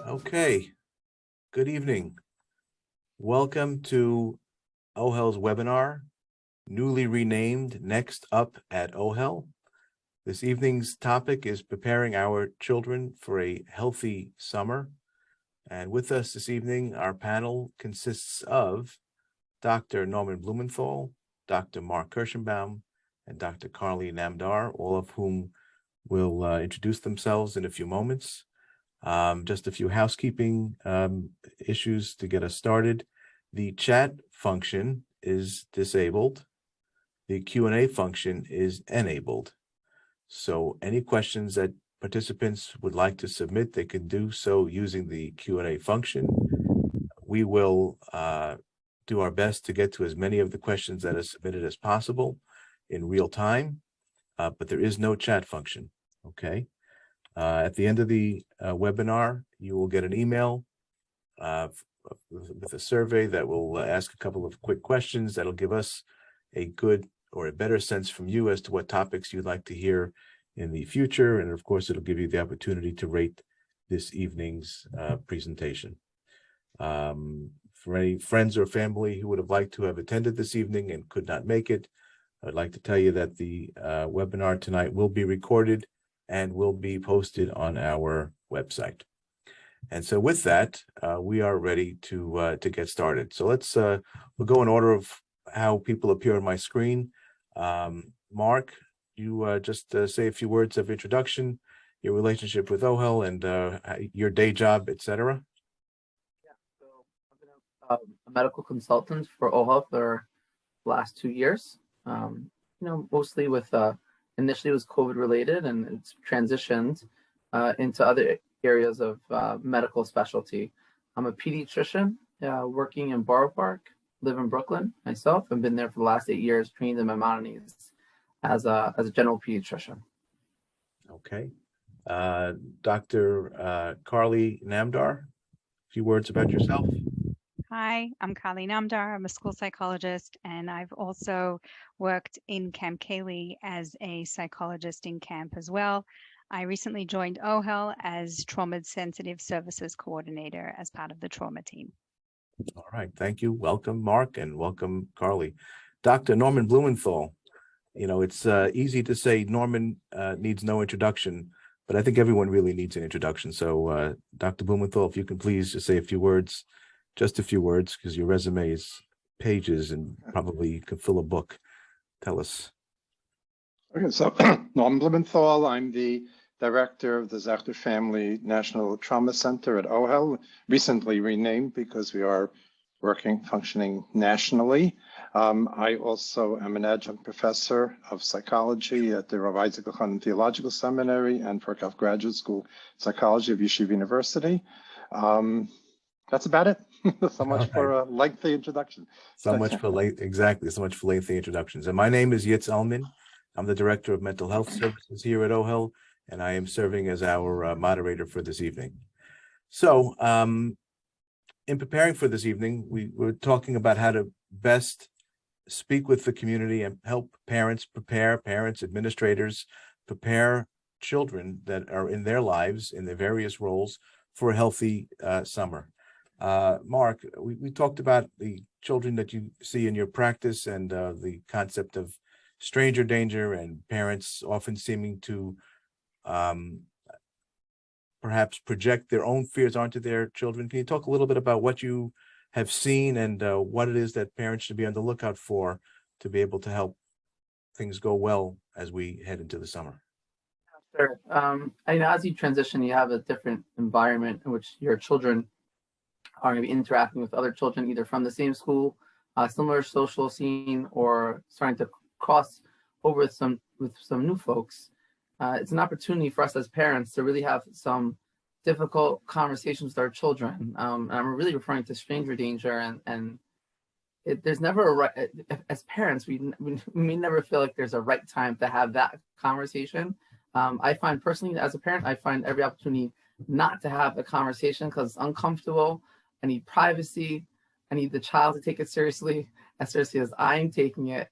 Okay, good evening. Welcome to OHEL's webinar, newly renamed Next Up at OHEL. This evening's topic is preparing our children for a healthy summer. And with us this evening, our panel consists of Dr. Norman Blumenthal, Dr. Mark Kirschenbaum, and Dr. Carly Namdar, all of whom will introduce themselves in a few moments. Just a few housekeeping issues to get us started. The chat function is disabled. The Q&A function is enabled. So any questions that participants would like to submit, they can do so using the Q&A function. We will do our best to get to as many of the questions that are submitted as possible in real time, but there is no chat function, okay? At the end of the webinar, you will get an email with a survey that will ask a couple of quick questions that'll give us a good or a better sense from you as to what topics you'd like to hear in the future. And of course, it'll give you the opportunity to rate this evening's presentation. For any friends or family who would have liked to have attended this evening and could not make it, I'd like to tell you that the webinar tonight will be recorded and will be posted on our website. And so with that, we are ready to get started. So we'll go in order of how people appear on my screen. Mark, you just say a few words of introduction, your relationship with OHEL, and your day job, etc. Yeah, so I've been a medical consultant for OHEL for the last 2 years. Mostly with initially it was COVID related, and it's transitioned into other areas of medical specialty. I'm a pediatrician working in Borough Park, live in Brooklyn myself, and been there for the last 8 years, trained in Maimonides as a general pediatrician. Okay. Dr. Carly Namdar, a few words about yourself. Hi, I'm Carly Namdar. I'm a school psychologist, and I've also worked in Camp Kaylee as a psychologist in camp as well. I recently joined OHEL as Trauma Sensitive Services Coordinator as part of the trauma team. All right, thank you. Welcome, Mark, and welcome, Carly. Dr. Norman Blumenthal, it's easy to say Norman needs no introduction, but I think everyone really needs an introduction. So Dr. Blumenthal, if you can please just say a few words, because your resume is pages and probably could fill a book. Tell us. Okay, so Norman Blumenthal, I'm the director of the Zachter Family National Trauma Center at OHEL, recently renamed because we are functioning nationally. I also am an adjunct professor of psychology at the Rav Isaac Elchanan Theological Seminary and Perkoff Graduate School Psychology of Yeshiva University. That's about it. So much for a lengthy introduction. So much for lengthy introductions. And my name is Yitz Elman. I'm the Director of Mental Health Services here at OHEL, and I am serving as our moderator for this evening. So in preparing for this evening, we were talking about how to best speak with the community and help parents, administrators, prepare children that are in their lives, in their various roles, for a healthy summer. Mark, we talked about the children that you see in your practice and the concept of stranger danger and parents often seeming to perhaps project their own fears onto their children. Can you talk a little bit about what you have seen and what it is that parents should be on the lookout for to be able to help things go well as we head into the summer? Sure. As you transition, you have a different environment in which your children are going to be interacting with other children, either from the same school, similar social scene, or starting to cross over with some new folks. It's an opportunity for us as parents to really have some difficult conversations with our children. And I'm really referring to stranger danger, and there's never a right. As parents, we may never feel like there's a right time to have that conversation. I find personally, as a parent, I find every opportunity not to have a conversation because it's uncomfortable. I need privacy. I need the child to take it seriously as I'm taking it.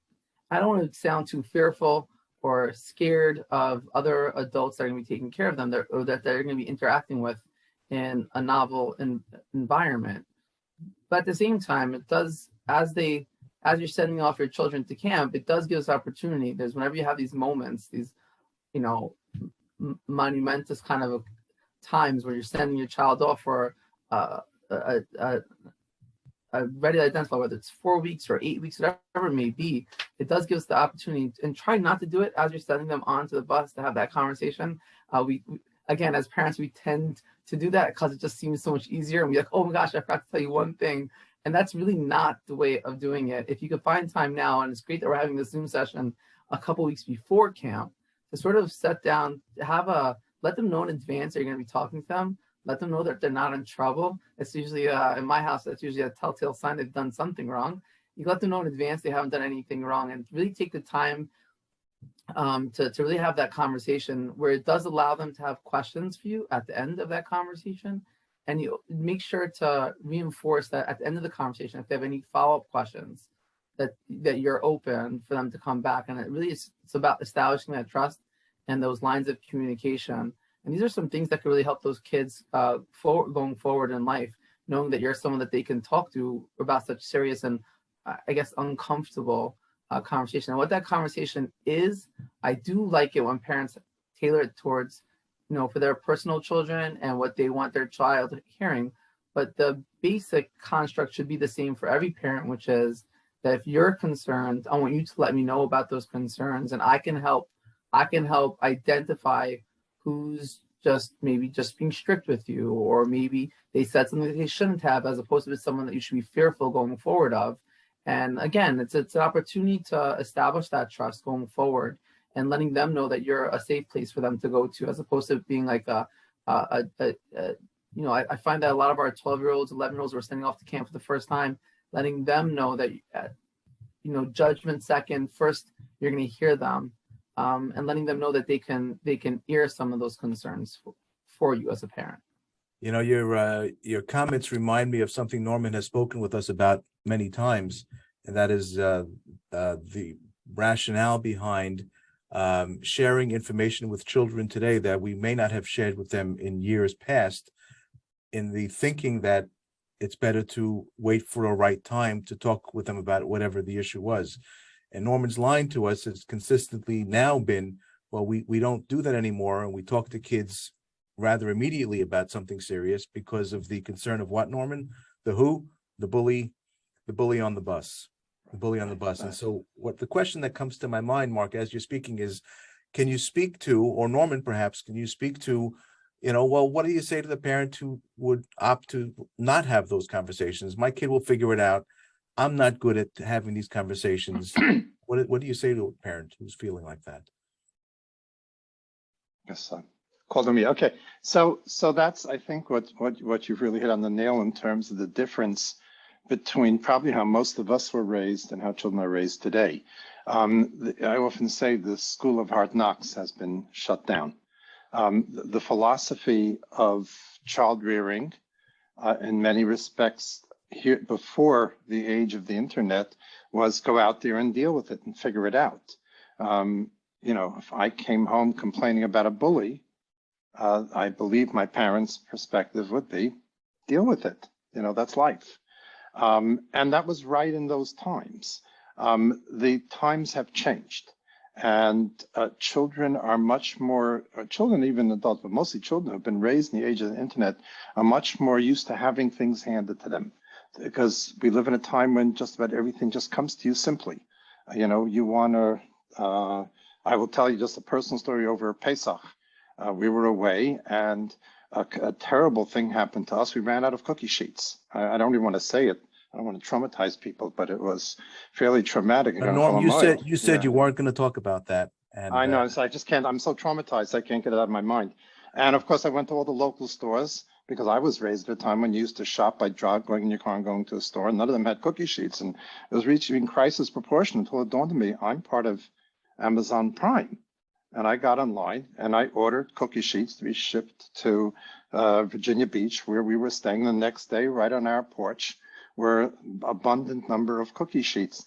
I don't want to sound too fearful or scared of other adults that are going to be taking care of them, or that they're going to be interacting with in a novel environment. But at the same time, it does, as you're sending off your children to camp, it does give us opportunity. There's whenever you have these moments, these, you know, monumentous kind of times where you're sending your child off for a ready to identify, whether it's 4 weeks or 8 weeks, whatever it may be. It does give us the opportunity, and try not to do it as you're sending them onto the bus to have that conversation. We again, as parents, we tend to do that because it just seems so much easier. And we're like, oh my gosh, I forgot to tell you one thing. And that's really not the way of doing it. If you could find time now, and it's great that we're having this Zoom session a couple weeks before camp, to sort of set down, let them know in advance that you're going to be talking to them. Let them know that they're not in trouble. It's usually, in my house, that's usually a telltale sign they've done something wrong. You let them know in advance they haven't done anything wrong, and really take the time to really have that conversation, where it does allow them to have questions for you at the end of that conversation. And you make sure to reinforce that at the end of the conversation, if they have any follow-up questions, that you're open for them to come back. And it really is, it's about establishing that trust and those lines of communication. And these are some things that could really help those kids going forward in life, knowing that you're someone that they can talk to about such serious and I guess uncomfortable conversation. And what that conversation is, I do like it when parents tailor it towards, for their personal children and what they want their child hearing. But the basic construct should be the same for every parent, which is that if you're concerned, I want you to let me know about those concerns, and I can help identify who's maybe just being strict with you, or maybe they said something that they shouldn't have, as opposed to someone that you should be fearful going forward of. And again, it's an opportunity to establish that trust going forward, and letting them know that you're a safe place for them to go to, as opposed to being like I find that a lot of our 12-year-olds, 11-year-olds who are sending off to camp for the first time, letting them know that, judgment second, first, you're going to hear them, and letting them know that they can ear some of those concerns for you as a parent. Your comments remind me of something Norman has spoken with us about many times, and that is the rationale behind sharing information with children today that we may not have shared with them in years past, in the thinking that it's better to wait for a right time to talk with them about whatever the issue was. And Norman's line to us has consistently now been, well, we don't do that anymore, and we talk to kids rather immediately about something serious because of the concern of what, Norman? The who? The bully on the bus. The bully on the bus. And so the question that comes to my mind, Mark, as you're speaking is, can you speak to, or Norman perhaps, can you speak to, what do you say to the parent who would opt to not have those conversations? My kid will figure it out. I'm not good at having these conversations. What do you say to a parent who's feeling like that? Yes, called on me. Okay, so that's, I think, what you've really hit on the nail in terms of the difference between probably how most of us were raised and how children are raised today. I often say the school of hard knocks has been shut down. The philosophy of child rearing, in many respects, here before the age of the internet, was go out there and deal with it and figure it out. If I came home complaining about a bully, I believe my parents' perspective would be, deal with it. That's life. And that was right in those times. The times have changed, and children are much more, children, even adults, but mostly children who have been raised in the age of the internet, are much more used to having things handed to them, because we live in a time when just about everything just comes to you simply. You want to, I will tell you just a personal story over Pesach. We were away, and a terrible thing happened to us. We ran out of cookie sheets. I don't even want to say it. I don't want to traumatize people, but it was fairly traumatic. Norm, you said you weren't going to talk about that. And I know, so I just can't. I'm so traumatized, I can't get it out of my mind. And of course, I went to all the local stores, because I was raised at a time when you used to shop by going in your car and going to a store, and none of them had cookie sheets. And it was reaching crisis proportion until it dawned on me, I'm part of Amazon Prime. And I got online and I ordered cookie sheets to be shipped to Virginia Beach, where we were staying. The next day, right on our porch, were an abundant number of cookie sheets.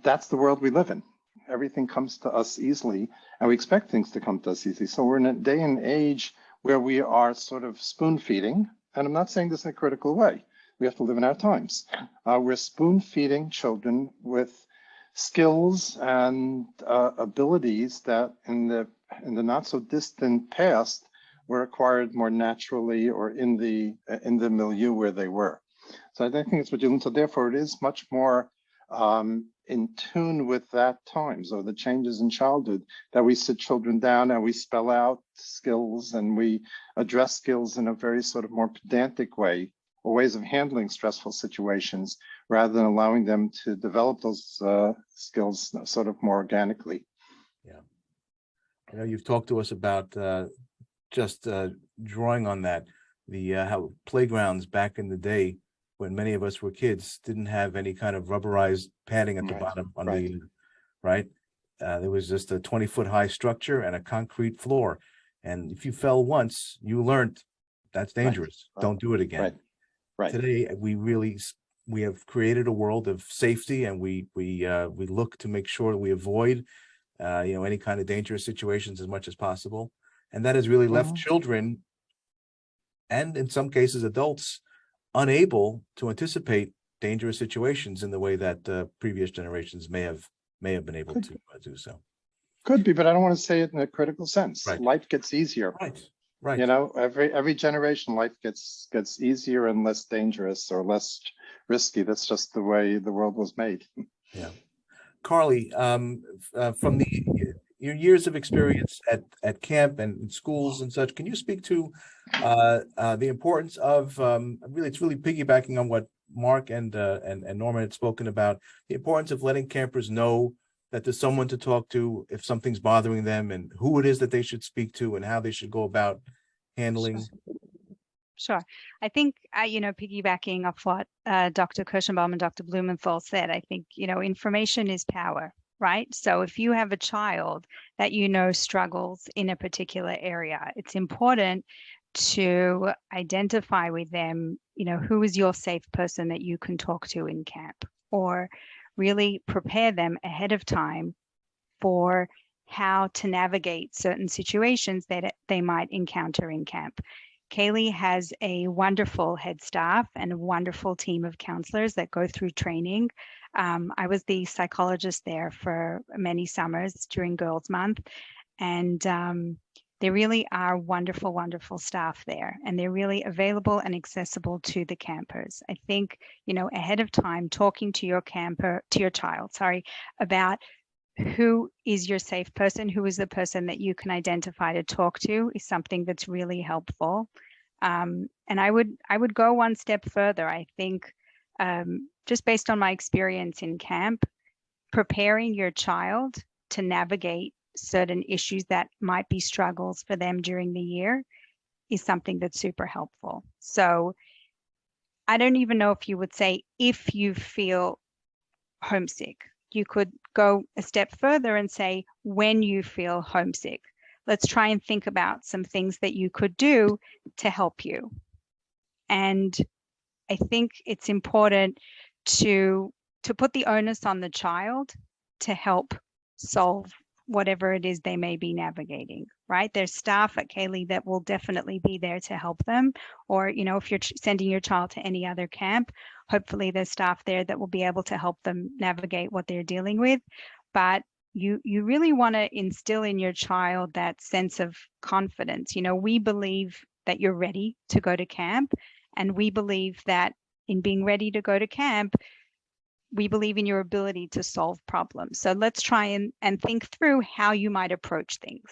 That's the world we live in. Everything comes to us easily, and we expect things to come to us easily. So we're in a day and age where we are sort of spoon feeding, and I'm not saying this in a critical way. We have to live in our times. We're spoon feeding children with skills and abilities that in the not so distant past were acquired more naturally or in the milieu where they were. So I think it's what you. So therefore, it is much more in tune with that time. So the changes in childhood, that we sit children down and we spell out skills and we address skills in a very sort of more pedantic way, or ways of handling stressful situations, rather than allowing them to develop those skills sort of more organically. Yeah. I know you've talked to us about just drawing on that, the how playgrounds back in the day, when many of us were kids, didn't have any kind of rubberized padding at the bottom on the right. There was just a 20-foot high structure and a concrete floor. And if you fell once, you learned that's dangerous. Don't do it again. Right. Today, we have created a world of safety, and we look to make sure we avoid any kind of dangerous situations as much as possible. And that has really left children, and in some cases adults, unable to anticipate dangerous situations in the way that previous generations may have been able to do so. Could be, but I don't want to say it in a critical sense. Right. Life gets easier. Right. You know, every generation, life gets easier and less dangerous or less risky. That's just the way the world was made. Yeah. Carly, from your years of experience at camp and in schools and such, can you speak to the importance of it's really piggybacking on what Mark and Norman had spoken about, the importance of letting campers know that there's someone to talk to if something's bothering them, and who it is that they should speak to and how they should go about handling. Sure. I think, piggybacking off what Dr. Kirschenbaum and Dr. Blumenthal said, I think, information is power, right? So if you have a child that struggles in a particular area, it's important to identify with them, who is your safe person that you can talk to in camp, or really prepare them ahead of time for how to navigate certain situations that they might encounter in camp. Kaylee has a wonderful head staff and a wonderful team of counselors that go through training. I was the psychologist there for many summers during Girls Month, and there really are wonderful, wonderful staff there, and they're really available and accessible to the campers. I think, ahead of time, talking to your child, about who is your safe person, who is the person that you can identify to talk to, is something that's really helpful. And I would go one step further. I think, just based on my experience in camp, preparing your child to navigate certain issues that might be struggles for them during the year is something that's super helpful. So I don't even know if you would say if you feel homesick. You could go a step further and say, when you feel homesick, let's try and think about some things that you could do to help you. And I think it's important to put the onus on the child to help solve whatever it is they may be navigating, right? There's staff at Kaylee that will definitely be there to help them. Or, if you're sending your child to any other camp, hopefully there's staff there that will be able to help them navigate what they're dealing with. But you really want to instill in your child that sense of confidence. We believe that you're ready to go to camp, and we believe that in being ready to go to camp, we believe in your ability to solve problems. So let's try and think through how you might approach things,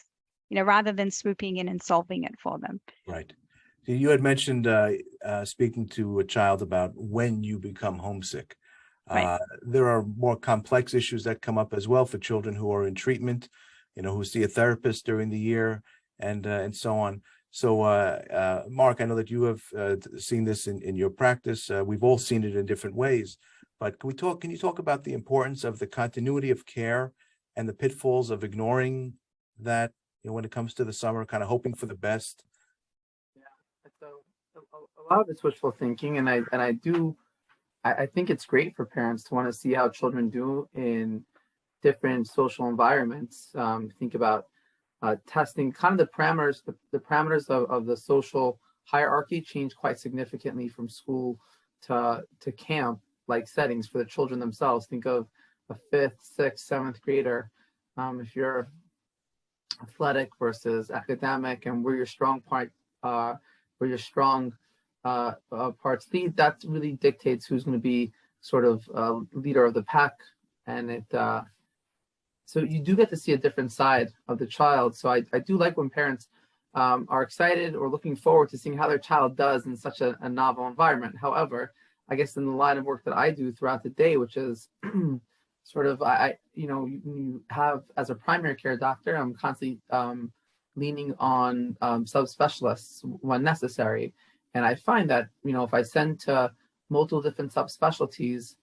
rather than swooping in and solving it for them. Right. You had mentioned speaking to a child about when you become homesick. Right. There are more complex issues that come up as well for children who are in treatment, who see a therapist during the year and so on. So, Mark, I know that you have seen this in your practice. We've all seen it in different ways. But can you talk about the importance of the continuity of care and the pitfalls of ignoring that, when it comes to the summer, kind of hoping for the best? Yeah, so a lot of it's wishful thinking, and I think it's great for parents to want to see how children do in different social environments. Think about testing kind of the parameters, the parameters of the social hierarchy change quite significantly from school to camp like settings for the children themselves. Think of a 5th, 6th, 7th grader. If you're athletic versus academic, and where your strong parts lead, that really dictates who's going to be sort of leader of the pack. And it so you do get to see a different side of the child. So I do like when parents are excited or looking forward to seeing how their child does in such a novel environment. However, I guess in the line of work that I do throughout the day, which is sort of, you have as a primary care doctor, I'm constantly leaning on subspecialists when necessary. And I find that, if I send to multiple different subspecialties,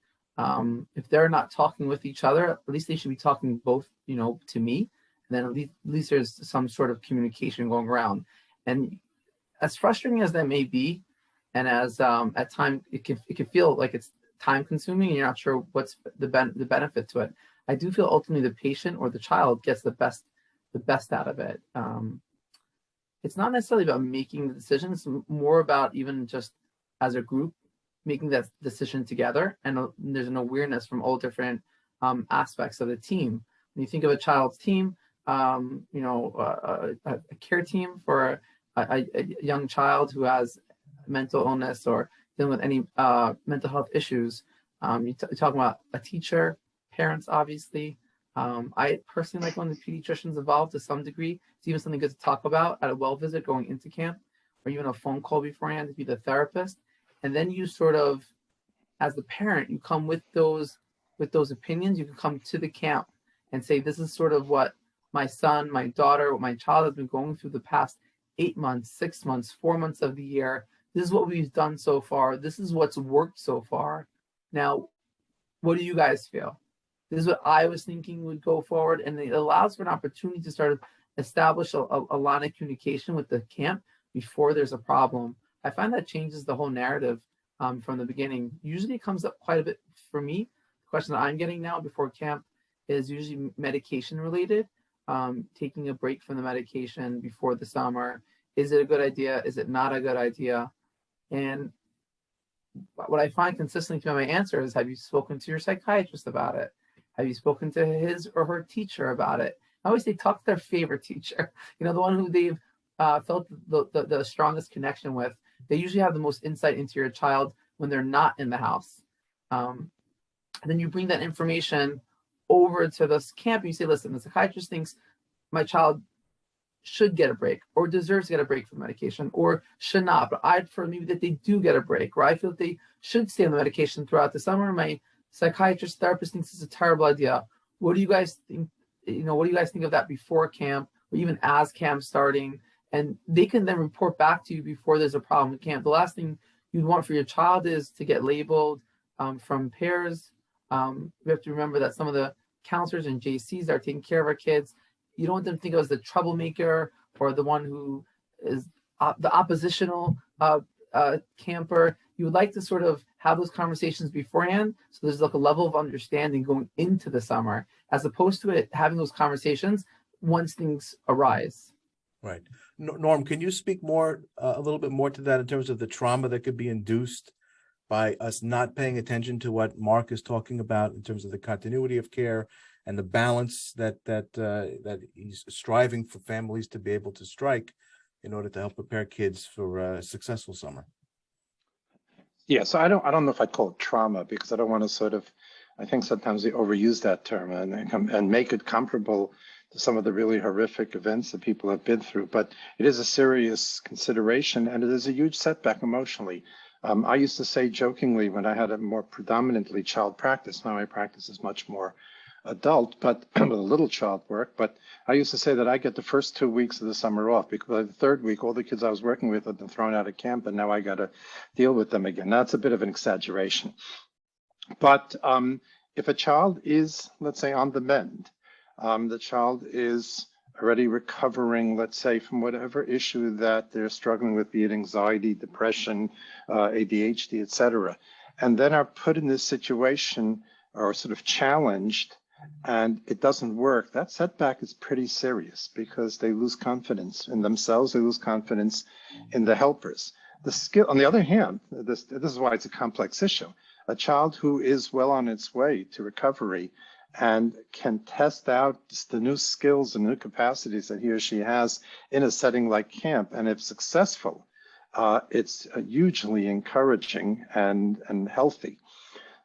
if they're not talking with each other, at least they should be talking both, to me. And then at least there's some sort of communication going around. And as frustrating as that may be, and as at times it can feel like it's time consuming and you're not sure what's the benefit to it, I do feel ultimately the patient or the child gets the best out of it. It's not necessarily about making the decisions, more about even just as a group making that decision together. And there's an awareness from all different aspects of the team. When you think of a child's team, a care team for a young child who has mental illness or dealing with any mental health issues, you talk about a teacher, parents, obviously. I personally like when the pediatrician's involved to some degree. It's even something good to talk about at a well visit going into camp, or even a phone call beforehand to be the therapist. And then you sort of, as the parent, you come with those opinions. You can come to the camp and say, this is sort of what my son, my daughter, my child has been going through the past 8 months, 6 months, 4 months of the year. This is what we've done so far. This is what's worked so far. Now, what do you guys feel? This is what I was thinking would go forward. And it allows for an opportunity to start to establish a line of communication with the camp before there's a problem. I find that changes the whole narrative from the beginning. Usually it comes up quite a bit for me. The question that I'm getting now before camp is usually medication related. Taking a break from the medication before the summer. Is it a good idea? Is it not a good idea? And what I find consistently through my answer is, have you spoken to your psychiatrist about it? Have you spoken to his or her teacher about it? I always say talk to their favorite teacher, the one who they've felt the strongest connection with. They usually have the most insight into your child when they're not in the house. And then you bring that information over to this camp and you say, listen, the psychiatrist thinks my child should get a break or deserves to get a break from medication or should not, but I'd prefer maybe that they do get a break, or I feel that they should stay on the medication throughout the summer. My psychiatrist therapist thinks it's a terrible idea. What do you guys think? What do you guys think of that before camp or even as camp starting? And they can then report back to you before there's a problem with camp. The last thing you'd want for your child is to get labeled from peers. We have to remember that some of the counselors and JCs that are taking care of our kids, you don't want them to think of as the troublemaker or the one who is the oppositional camper. You would like to sort of have those conversations beforehand, so there's like a level of understanding going into the summer, as opposed to it having those conversations once things arise. Right. Norm, can you speak more, a little bit more to that in terms of the trauma that could be induced by us not paying attention to what Mark is talking about in terms of the continuity of care and the balance that he's striving for families to be able to strike in order to help prepare kids for a successful summer? Yeah, so I don't know if I'd call it trauma, because I don't want to I think sometimes they overuse that term and make it comparable to some of the really horrific events that people have been through. But it is a serious consideration, and it is a huge setback emotionally. I used to say jokingly when I had a more predominantly child practice, now my practice is much more adult, but with a little child work. But I used to say that I get the first 2 weeks of the summer off, because by the third week, all the kids I was working with had been thrown out of camp, and now I got to deal with them again. That's a bit of an exaggeration. But if a child is, let's say, on the mend, the child is already recovering, let's say, from whatever issue that they're struggling with, be it anxiety, depression, ADHD, etc., and then are put in this situation or sort of challenged and it doesn't work, that setback is pretty serious because they lose confidence in themselves, they lose confidence in the helpers. The skill, on the other hand, this is why it's a complex issue. A child who is well on its way to recovery and can test out the new skills and new capacities that he or she has in a setting like camp, and if successful, it's hugely encouraging and healthy.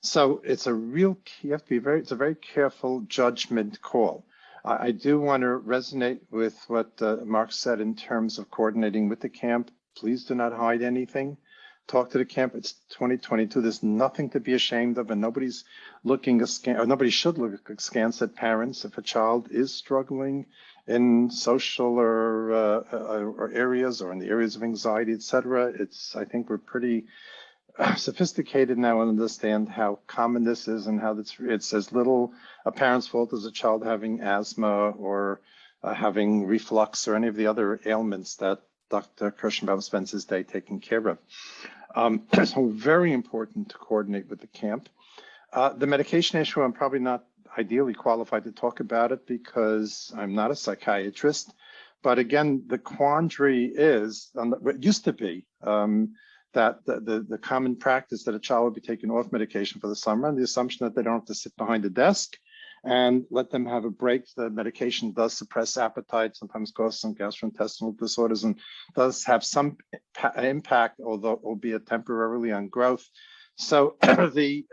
So it's a real, you have to be very, it's a very careful judgment call. I do want to resonate with what Mark said in terms of coordinating with the camp. Please do not hide anything. Talk to the camp. It's 2022. There's nothing to be ashamed of, and nobody's looking askance, or nobody should look askance at parents if a child is struggling in social or areas, or in the areas of anxiety, etc. I think we're pretty sophisticated now and understand how common this is, and how it's as little a parent's fault as a child having asthma or having reflux or any of the other ailments that Dr. Kirschenbaum spends his day taking care of. So very important to coordinate with the camp. The medication issue, I'm probably not ideally qualified to talk about it because I'm not a psychiatrist. But again, the quandary is, what used to be, that the common practice that a child would be taken off medication for the summer, and the assumption that they don't have to sit behind a desk and let them have a break. The medication does suppress appetite, sometimes cause some gastrointestinal disorders, and does have some impact, although albeit temporarily, on growth. So the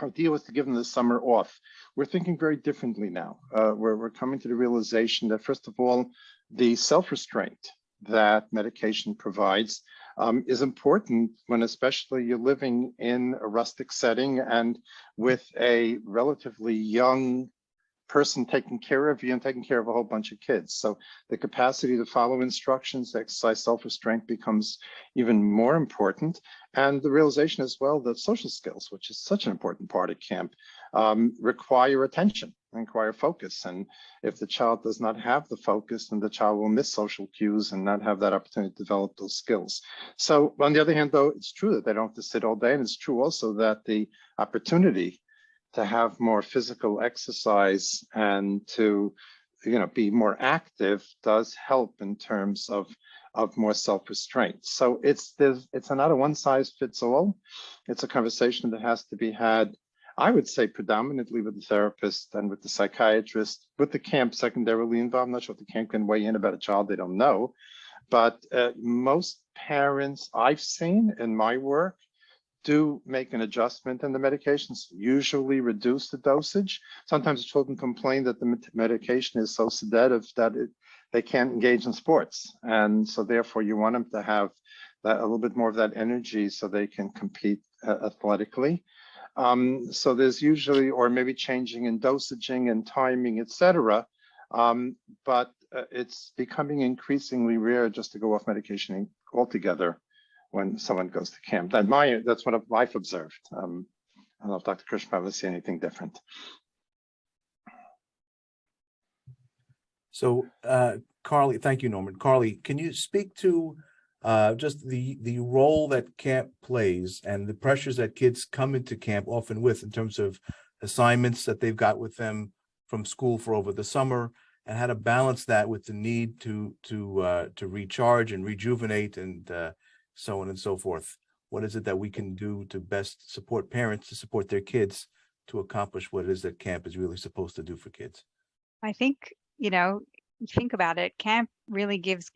idea was to give them the summer off. We're thinking very differently now. We're coming to the realization that, first of all, the self-restraint that medication provides is important when especially you're living in a rustic setting and with a relatively young person taking care of you and taking care of a whole bunch of kids. So the capacity to follow instructions, exercise self-restraint becomes even more important. And the realization as well that social skills, which is such an important part of camp, require attention, require focus. And if the child does not have the focus, then the child will miss social cues and not have that opportunity to develop those skills. So on the other hand, though, it's true that they don't have to sit all day. And it's true also that the opportunity to have more physical exercise and to, be more active does help in terms of more self-restraint. So it's not a one-size-fits-all. It's a conversation that has to be had, I would say, predominantly with the therapist and with the psychiatrist, with the camp secondarily involved. I'm not sure if the camp can weigh in about a child they don't know, but most parents I've seen in my work do make an adjustment in the medications, usually reduce the dosage. Sometimes children complain that the medication is so sedative that they can't engage in sports. And so therefore you want them to have that, a little bit more of that energy so they can compete athletically. So there's usually, or maybe changing in dosaging and timing, etc. But it's becoming increasingly rare just to go off medication altogether when someone goes to camp. That's what I've observed. I don't know if Dr. Kirschbaum will see anything different. So, Carly, thank you, Norman. Carly, can you speak to just the role that camp plays and the pressures that kids come into camp often with in terms of assignments that they've got with them from school for over the summer, and how to balance that with the need to recharge and rejuvenate and so on and so forth? What is it that we can do to best support parents to support their kids to accomplish what it is that camp is really supposed to do for kids? I think, think about it, camp really gives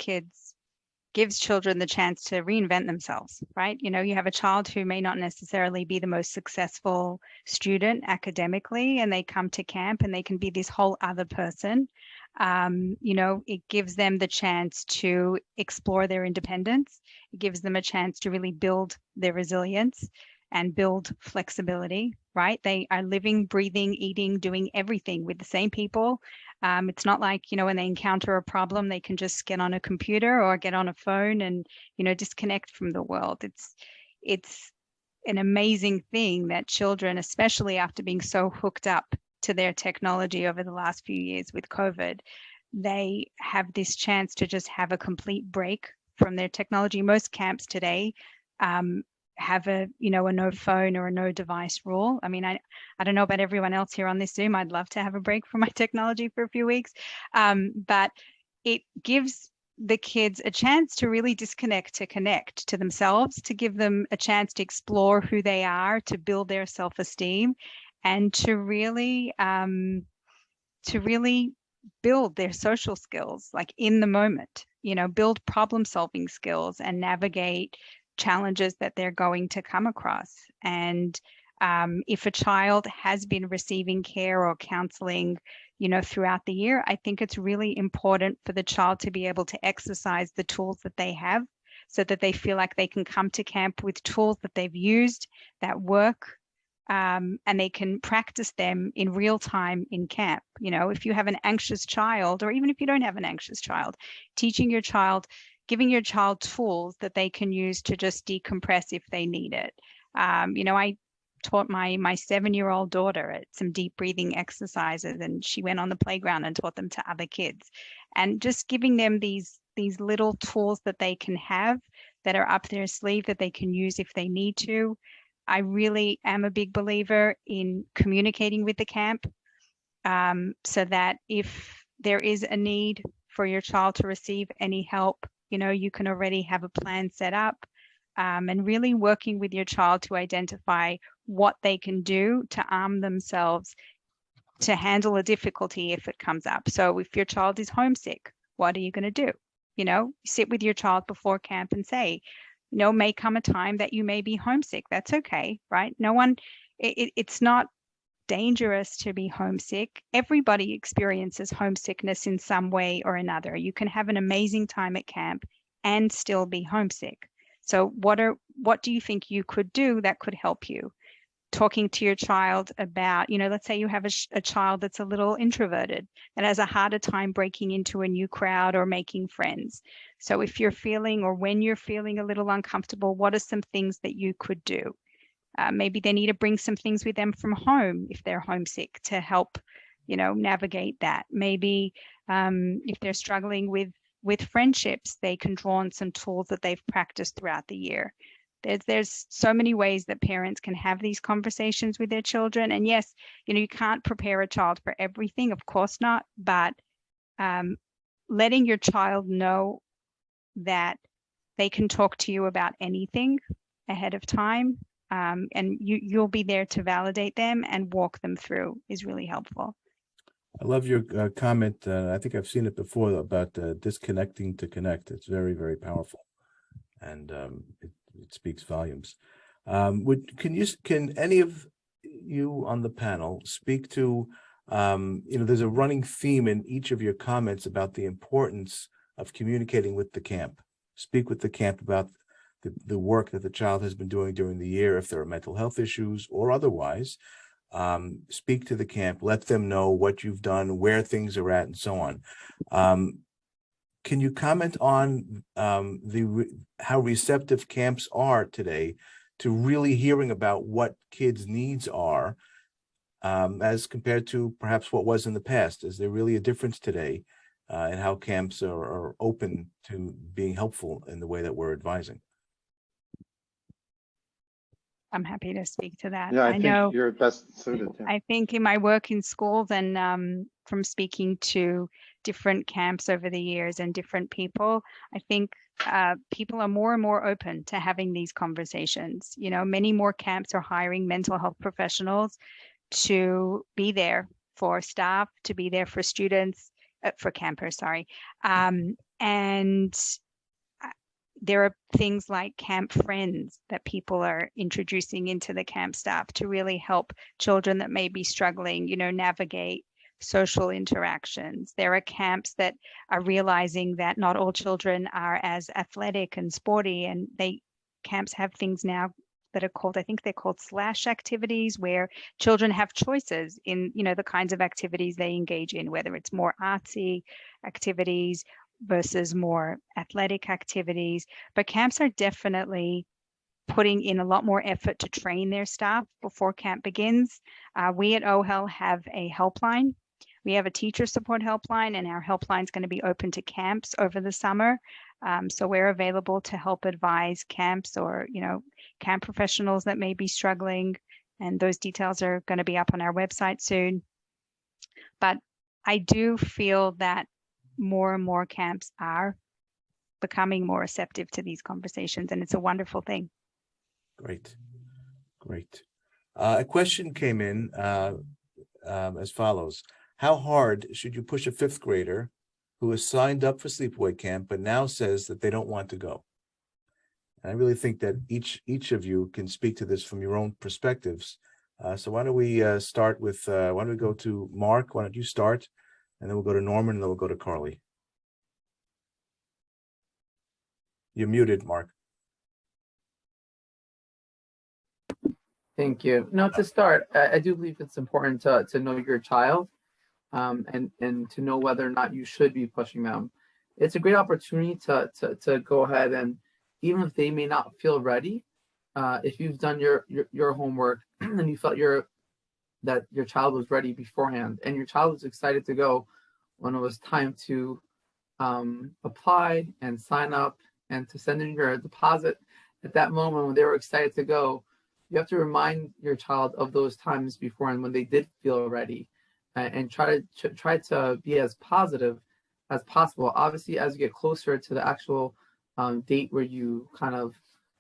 children the chance to reinvent themselves, right? You have a child who may not necessarily be the most successful student academically, and they come to camp and they can be this whole other person. It gives them the chance to explore their independence. It gives them a chance to really build their resilience and build flexibility, right? They are living, breathing, eating, doing everything with the same people. It's not like, when they encounter a problem, they can just get on a computer or get on a phone and, disconnect from the world. It's an amazing thing that children, especially after being so hooked up to their technology over the last few years with COVID, they have this chance to just have a complete break from their technology. Most camps today have a no phone or a no device rule. I mean, I don't know about everyone else here on this Zoom. I'd love to have a break from my technology for a few weeks, but it gives the kids a chance to really disconnect, to connect to themselves, to give them a chance to explore who they are, to build their self-esteem, and to really build their social skills, like in the moment, build problem-solving skills and navigate challenges that they're going to come across. And if a child has been receiving care or counseling, throughout the year, I think it's really important for the child to be able to exercise the tools that they have so that they feel like they can come to camp with tools that they've used that work, and they can practice them in real time in camp. If you have an anxious child, or even if you don't have an anxious child, giving your child tools that they can use to just decompress if they need it. I taught my 7-year-old daughter some deep breathing exercises, and she went on the playground and taught them to other kids, and just giving them these little tools that they can have that are up their sleeve that they can use if they need to. I really am a big believer in communicating with the camp, so that if there is a need for your child to receive any help, you can already have a plan set up, and really working with your child to identify what they can do to arm themselves to handle a difficulty if it comes up. So if your child is homesick, what are you going to do? Sit with your child before camp and say, may come a time that you may be homesick. That's okay, right? It's not dangerous to be homesick. Everybody experiences homesickness in some way or another. You can have an amazing time at camp and still be homesick. So what do you think you could do that could help you? Talking to your child about, let's say you have a child that's a little introverted, that has a harder time breaking into a new crowd or making friends. So if you're feeling, or when you're feeling a little uncomfortable, what are some things that you could do? Maybe they need to bring some things with them from home if they're homesick to help, navigate that. Maybe if they're struggling with friendships, they can draw on some tools that they've practiced throughout the year. There's so many ways that parents can have these conversations with their children. And yes, you can't prepare a child for everything, of course not, but letting your child know that they can talk to you about anything ahead of time, and you'll be there to validate them and walk them through, is really helpful. I love your comment. I think I've seen it before about disconnecting to connect. It's very, very powerful, and it speaks volumes. Can any of you on the panel speak to, there's a running theme in each of your comments about the importance of communicating with the camp. Speak with the camp about the work that the child has been doing during the year, if there are mental health issues or otherwise. Speak to the camp, let them know what you've done, where things are at, and so on. Can you comment on how receptive camps are today to really hearing about what kids' needs are, as compared to perhaps what was in the past? Is there really a difference today in how camps are open to being helpful in the way that we're advising? I'm happy to speak to that. Yeah, I know think you're best suited. Yeah. I think in my work in schools and from speaking to different camps over the years and different people, I think people are more and more open to having these conversations. Many more camps are hiring mental health professionals to be there for staff, to be there for students, for campers, sorry. And there are things like camp friends that people are introducing into the camp staff to really help children that may be struggling, navigate social interactions. There are camps that are realizing that not all children are as athletic and sporty, and camps have things now that are called, I think they're called slash activities, where children have choices in, the kinds of activities they engage in, whether it's more artsy activities versus more athletic activities. But camps are definitely putting in a lot more effort to train their staff before camp begins. We at OHEL have a helpline. We have a teacher support helpline, and our helpline is going to be open to camps over the summer. So we're available to help advise camps or, camp professionals that may be struggling. And those details are going to be up on our website soon. But I do feel that more and more camps are becoming more receptive to these conversations, and it's a wonderful thing. Great, great. A question came in as follows. How hard should you push a fifth grader who has signed up for sleepaway camp but now says that they don't want to go? And I really think that each of you can speak to this from your own perspectives. So why don't we start with, why don't we go to Mark? Why don't you start? And then we'll go to Norman, and then we'll go to Carly. You're muted, Mark. Thank you. No, to start, I do believe it's important to know your child and to know whether or not you should be pushing them. It's a great opportunity to go ahead and, even if they may not feel ready, if you've done your homework and you felt that your child was ready beforehand and your child was excited to go when it was time to apply and sign up and to send in your deposit at that moment when they were excited to go, you have to remind your child of those times before and when they did feel ready, and try to be as positive as possible. Obviously, as you get closer to the actual date where you kind of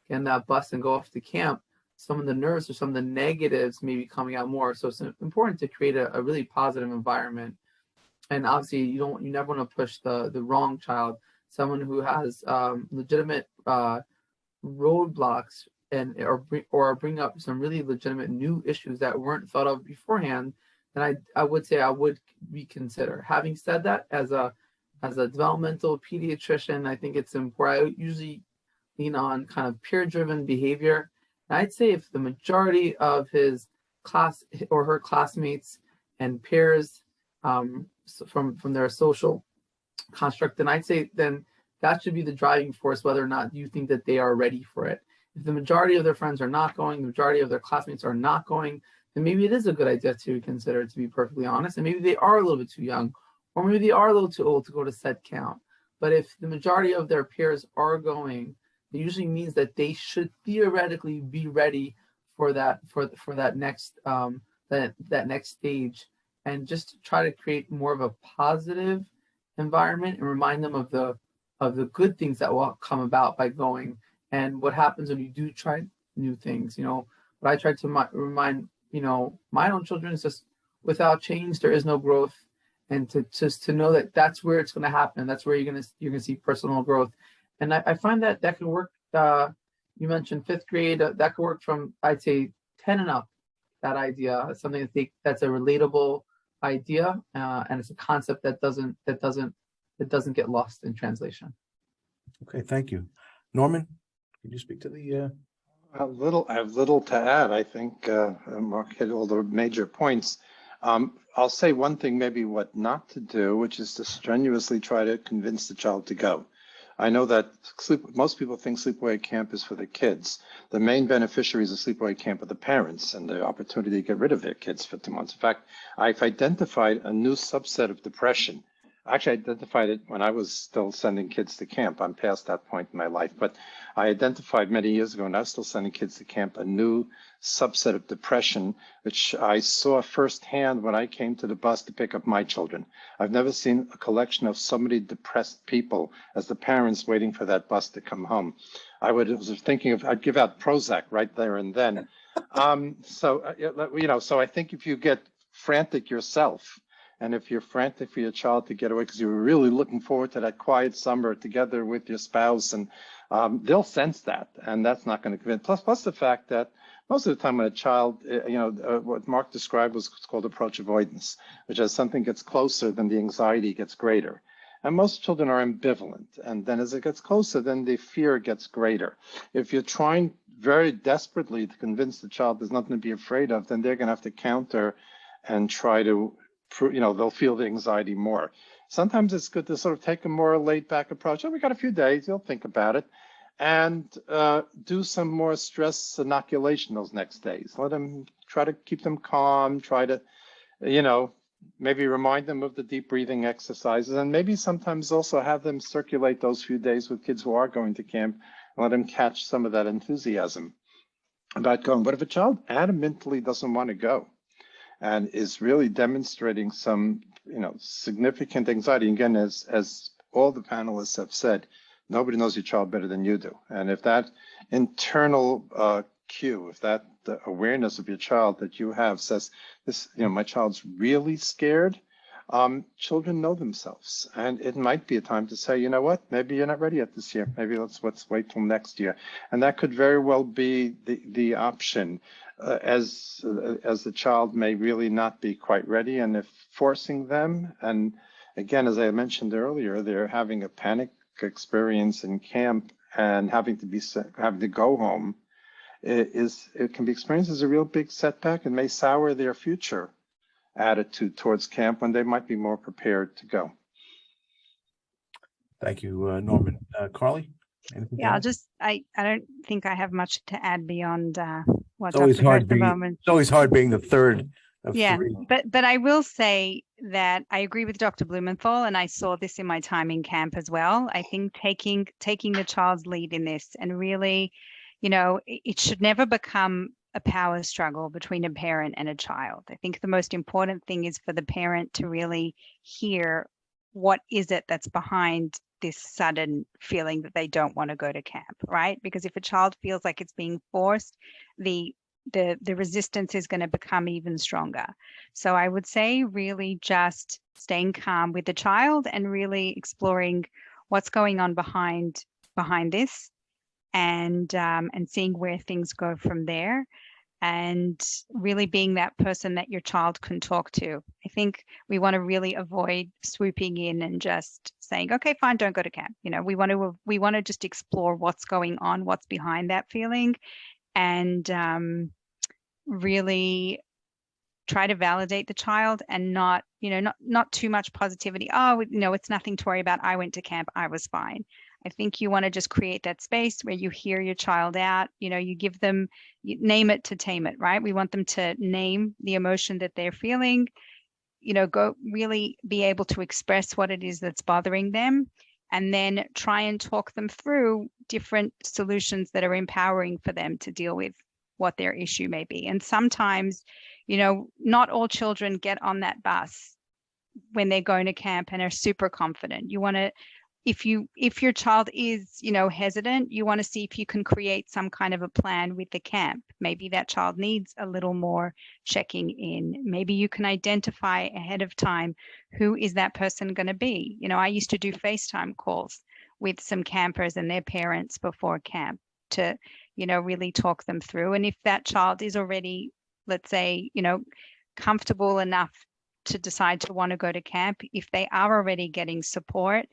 get in that bus and go off to camp, some of the nerves or some of the negatives may be coming out more. So it's important to create a really positive environment. And obviously, you never want to push the wrong child, someone who has legitimate roadblocks or bring up some really legitimate new issues that weren't thought of beforehand. Then I would say I would reconsider. Having said that, as a developmental pediatrician, I think it's important. I usually lean on kind of peer-driven behavior. And I'd say if the majority of his class or her classmates and peers from their social construct, then I'd say then that should be the driving force, whether or not you think that they are ready for it. If the majority of their friends are not going, the majority of their classmates are not going, then maybe it is a good idea to consider, to be perfectly honest. And maybe they are a little bit too young, or maybe they are a little too old to go to said camp. But if the majority of their peers are going, it usually means that they should theoretically be ready for that next that next stage, and just try to create more of a positive environment and remind them of the good things that will come about by going, and what happens when you do try new things. What I try to remind my own children is just, without change there is no growth, and to know that that's where it's going to happen. That's where you're going to see personal growth. And I find that can work. You mentioned fifth grade. That could work from, I'd say, 10 and up. That idea is something I think that's a relatable idea, and it's a concept that doesn't get lost in translation. Okay, thank you. Norman, can you speak to the? I have little to add. I think Mark hit all the major points. I'll say one thing, maybe what not to do, which is to strenuously try to convince the child to go. I know that most people think sleepaway camp is for the kids. The main beneficiaries of sleepaway camp are the parents and the opportunity to get rid of their kids for 2 months. In fact, I've identified a new subset of depression. Actually, I identified it when I was still sending kids to camp. I'm past that point in my life, but I identified many years ago when I was still sending kids to camp a new subset of depression, which I saw firsthand when I came to the bus to pick up my children. I've never seen a collection of so many depressed people as the parents waiting for that bus to come home. was thinking I'd give out Prozac right there and then. So I think if you get frantic yourself, and if you're frantic for your child to get away because you were really looking forward to that quiet summer together with your spouse, and they'll sense that, and that's not going to convince. Plus the fact that most of the time when a child, what Mark described was called approach avoidance, which as something gets closer, then the anxiety gets greater. And most children are ambivalent, and then as it gets closer, then the fear gets greater. If you're trying very desperately to convince the child there's nothing to be afraid of, then they're going to have to counter and try to, they'll feel the anxiety more. Sometimes it's good to sort of take a more laid back approach. Oh, we got a few days, you'll think about it, and do some more stress inoculation those next days. Let them try to keep them calm, try to, maybe remind them of the deep breathing exercises, and maybe sometimes also have them circulate those few days with kids who are going to camp and let them catch some of that enthusiasm about going. But if a child adamantly doesn't want to go and is really demonstrating some, significant anxiety, again, as all the panelists have said, nobody knows your child better than you do. And if that internal cue, if that the awareness of your child that you have says, this, my child's really scared, children know themselves. And it might be a time to say, you know what, maybe you're not ready yet this year. Maybe let's wait till next year. And that could very well be the option as the child may really not be quite ready. And if forcing them, and again, as I mentioned earlier, they're having a panic experience in camp and having to go home, it can be experienced as a real big setback and may sour their future attitude towards camp when they might be more prepared to go. Thank you, Norman. Carly, anything to Yeah, add? I don't think I have much to add beyond what It's always Dr. hard being, Gerstenbaum. it's always hard being the third of Yeah, three. but I will say that I agree with Dr. Blumenthal, and I saw this in my time in camp as well. I think taking the child's lead in this and really, it should never become a power struggle between a parent and a child. I think the most important thing is for the parent to really hear what is it that's behind this sudden feeling that they don't want to go to camp, right? Because if a child feels like it's being forced, the resistance is going to become even stronger. So I would say really just staying calm with the child and really exploring what's going on behind this, and seeing where things go from there, and really being that person that your child can talk to. I think we want to really avoid swooping in and just saying, okay, fine, don't go to camp. We want to just explore what's going on, what's behind that feeling, and really try to validate the child, and not too much positivity. Oh, it's nothing to worry about. I went to camp. I was fine. I think you want to just create that space where you hear your child out. You give them, you name it to tame it, right? We want them to name the emotion that they're feeling, go really be able to express what it is that's bothering them, and then try and talk them through different solutions that are empowering for them to deal with what their issue may be. And sometimes, not all children get on that bus when they're going to camp and are super confident. You want to, if your child is, hesitant, you want to see if you can create some kind of a plan with the camp. Maybe that child needs a little more checking in. Maybe you can identify ahead of time, who is that person going to be? I used to do FaceTime calls with some campers and their parents before camp to, really talk them through. And if that child is already, let's say, comfortable enough to decide to want to go to camp, if they are already getting support,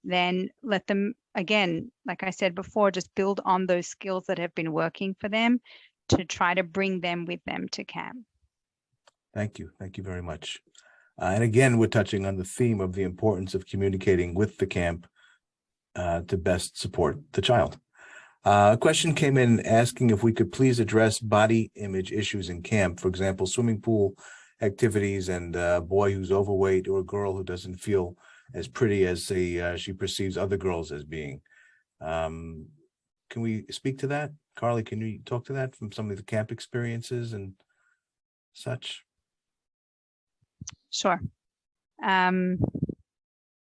then let them, again, like I said before, just build on those skills that have been working for them to try to bring them with them to camp. Thank you. Thank you very much. And again, we're touching on the theme of the importance of communicating with the camp to best support the child. A question came in asking if we could please address body image issues in camp. For example, swimming pool activities and a boy who's overweight or a girl who doesn't feel as pretty as she perceives other girls as being. Can we speak to that? Carly, can you talk to that from some of the camp experiences and such? Sure. I'm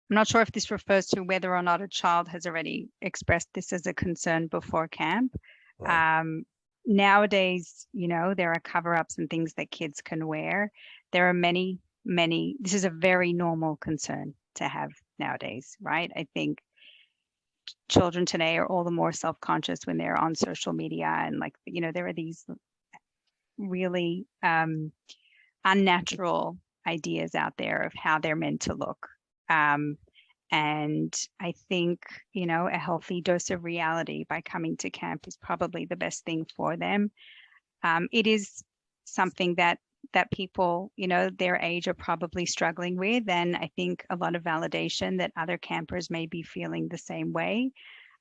not sure if this refers to whether or not a child has already expressed this as a concern before camp. Right. Nowadays, there are cover-ups and things that kids can wear. There are many, this is a very normal concern to have nowadays, right? I think children today are all the more self-conscious when they're on social media, and there are these really unnatural ideas out there of how they're meant to look. And I think, a healthy dose of reality by coming to camp is probably the best thing for them. It is something that people, their age are probably struggling with. And I think a lot of validation that other campers may be feeling the same way.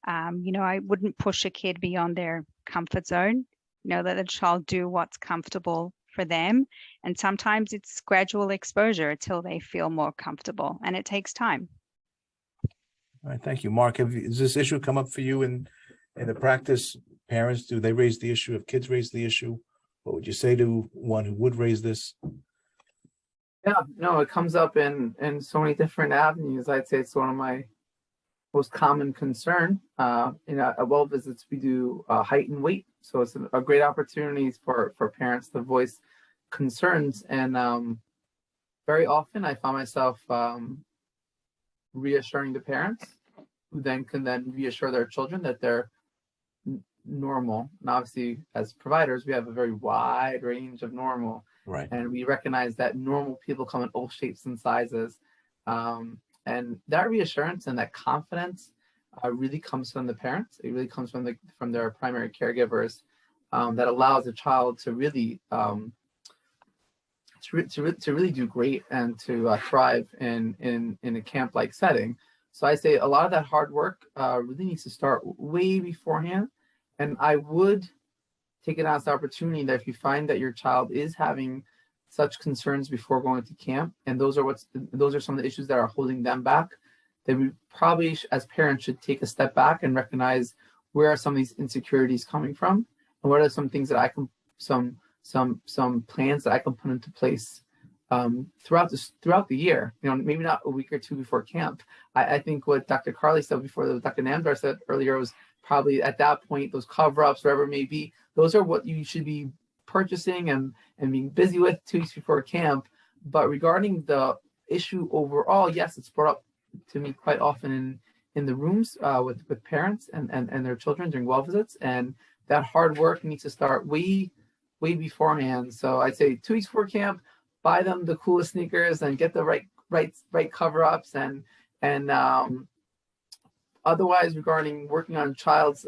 I wouldn't push a kid beyond their comfort zone. Let the child do what's comfortable for them. And sometimes it's gradual exposure until they feel more comfortable, and it takes time. All right, thank you. Mark, has this issue come up for you in the practice? Parents, do they raise the issue? If kids raise the issue, what would you say to one who would raise this? Yeah, no, it comes up in so many different avenues. I'd say it's one of my most common concern. At well visits, we do height and weight, so it's a great opportunity for parents to voice concerns. And very often, I find myself reassuring the parents, who then can reassure their children that they're normal. And obviously, as providers, we have a very wide range of normal. Right. And we recognize that normal people come in all shapes and sizes. And that reassurance and that confidence really comes from the parents. It really comes from their primary caregivers, that allows the child to really to really do great and to thrive in a camp-like setting. So I say a lot of that hard work really needs to start way beforehand. And I would take it as an opportunity that if you find that your child is having such concerns before going to camp, and those are some of the issues that are holding them back, then we probably as parents should take a step back and recognize where are some of these insecurities coming from, and what are some things that I can some plans that I can put into place throughout the year. Maybe not a week or two before camp. I think what Dr. Carly said before, that Dr. Namdar said earlier, was probably at that point, those cover-ups, whatever it may be, those are what you should be purchasing and being busy with 2 weeks before camp. But regarding the issue overall, yes, it's brought up to me quite often in the rooms with parents and their children during well visits, and that hard work needs to start way beforehand. So I'd say 2 weeks before camp, buy them the coolest sneakers and get the right cover-ups, and otherwise, regarding working on a child's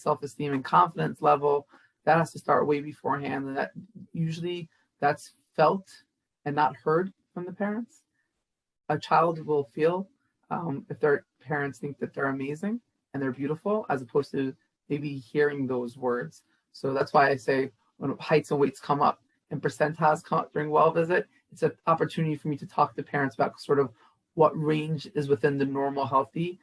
self-esteem and confidence level, that has to start way beforehand, and that usually that's felt and not heard from the parents. A child will feel if their parents think that they're amazing and they're beautiful, as opposed to maybe hearing those words. So that's why I say when heights and weights come up and percentiles come up during well visit, it's an opportunity for me to talk to parents about sort of what range is within the normal healthy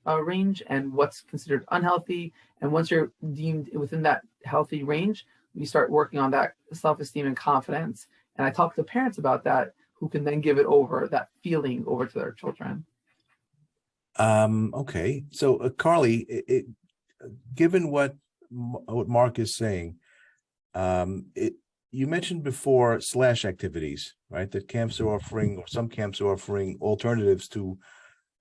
range and what's considered unhealthy. And once you're deemed within that healthy range, we start working on that self-esteem and confidence. And I talk to parents about that, who can then give that feeling over to their children. Okay. So Carly, given what Mark is saying, you mentioned before slash activities, right? That camps are offering, or some camps are offering, alternatives to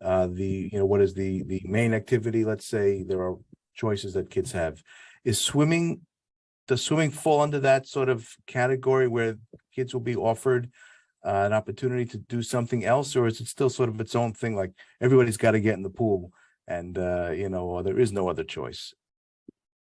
what is the main activity. Let's say there are choices that kids have. Does swimming fall under that sort of category where kids will be offered an opportunity to do something else, or is it still sort of its own thing, like everybody's got to get in the pool and or there is no other choice?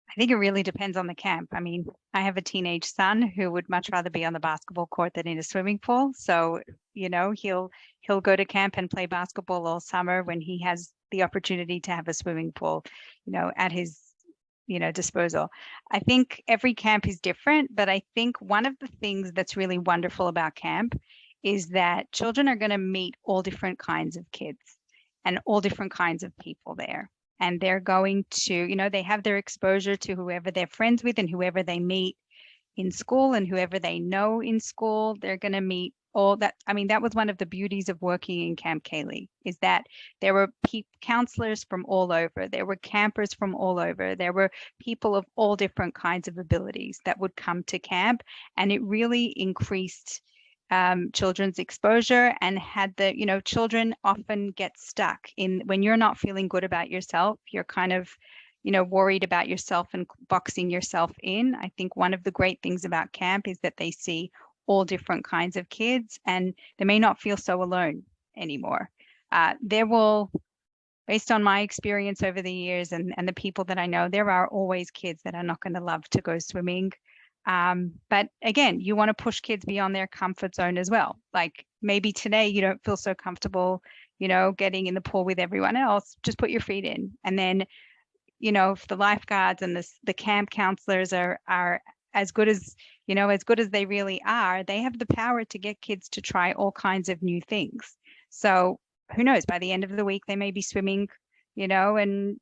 I think it really depends on the camp. I mean, I have a teenage son who would much rather be on the basketball court than in a swimming pool. So, he'll go to camp and play basketball all summer when he has the opportunity to have a swimming pool, at his, disposal. I think every camp is different, but I think one of the things that's really wonderful about camp is that children are going to meet all different kinds of kids and all different kinds of people there. And they're going to, they have their exposure to whoever they're friends with and whoever they meet in school and whoever they know in school. They're going to meet all that. I mean, that was one of the beauties of working in Camp Kaylee, is that there were counselors from all over. There were campers from all over. There were people of all different kinds of abilities that would come to camp. And it really increased children's exposure, and had the, children often get stuck in when you're not feeling good about yourself, you're kind of, worried about yourself and boxing yourself in. I think one of the great things about camp is that they see all different kinds of kids, and they may not feel so alone anymore. There will, based on my experience over the years and the people that I know, there are always kids that are not going to love to go swimming. But again, you want to push kids beyond their comfort zone as well. Like maybe today you don't feel so comfortable, getting in the pool with everyone else, just put your feet in. And then, if the lifeguards and the camp counselors are as good as as good as they really are, they have the power to get kids to try all kinds of new things. So who knows, by the end of the week, they may be swimming, and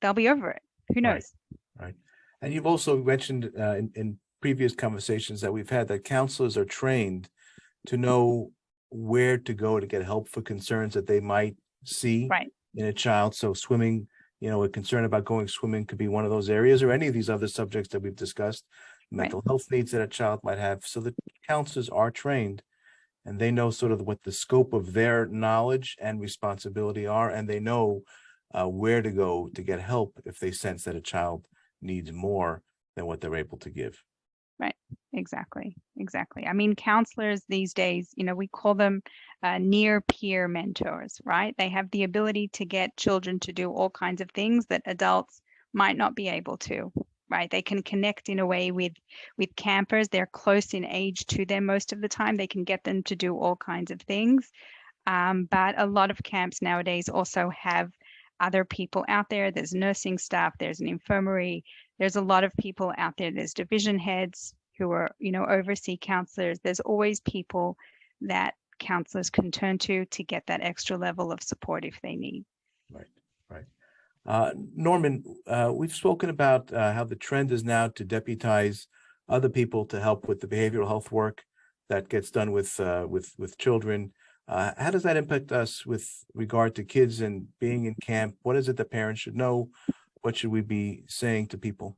they'll be over it. Who Right. knows? Right. And you've also mentioned in previous conversations that we've had that counselors are trained to know where to go to get help for concerns that they might see Right. in a child. So swimming, a concern about going swimming could be one of those areas, or any of these other subjects that we've discussed, mental health needs that a child might have. So the counselors are trained and they know sort of what the scope of their knowledge and responsibility are, and they know where to go to get help if they sense that a child needs more than what they're able to give. Right. Exactly. I mean, counselors these days, we call them near peer mentors, right? They have the ability to get children to do all kinds of things that adults might not be able to, right? They can connect in a way with campers. They're close in age to them most of the time. They can get them to do all kinds of things. But a lot of camps nowadays also have other people out there. There's nursing staff, there's an infirmary, there's a lot of people out there. There's division heads who are, oversee counselors. There's always people that counselors can turn to get that extra level of support if they need. Right. Norman, we've spoken about how the trend is now to deputize other people to help with the behavioral health work that gets done with children. How does that impact us with regard to kids and being in camp? What is it that parents should know? What should we be saying to people?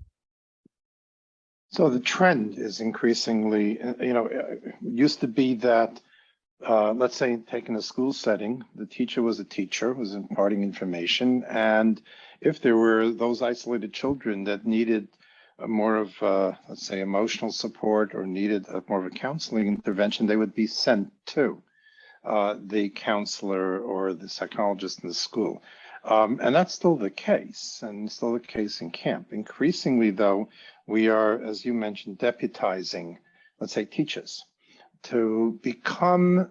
So the trend is increasingly, used to be that, let's say, taking a school setting, the teacher was a teacher, was imparting information. And if there were those isolated children that needed more of, let's say, emotional support or needed more of a counseling intervention, they would be sent to the counselor or the psychologist in the school. And that's still the case, and still the case in camp. Increasingly, though, we are, as you mentioned, deputizing, let's say, teachers to become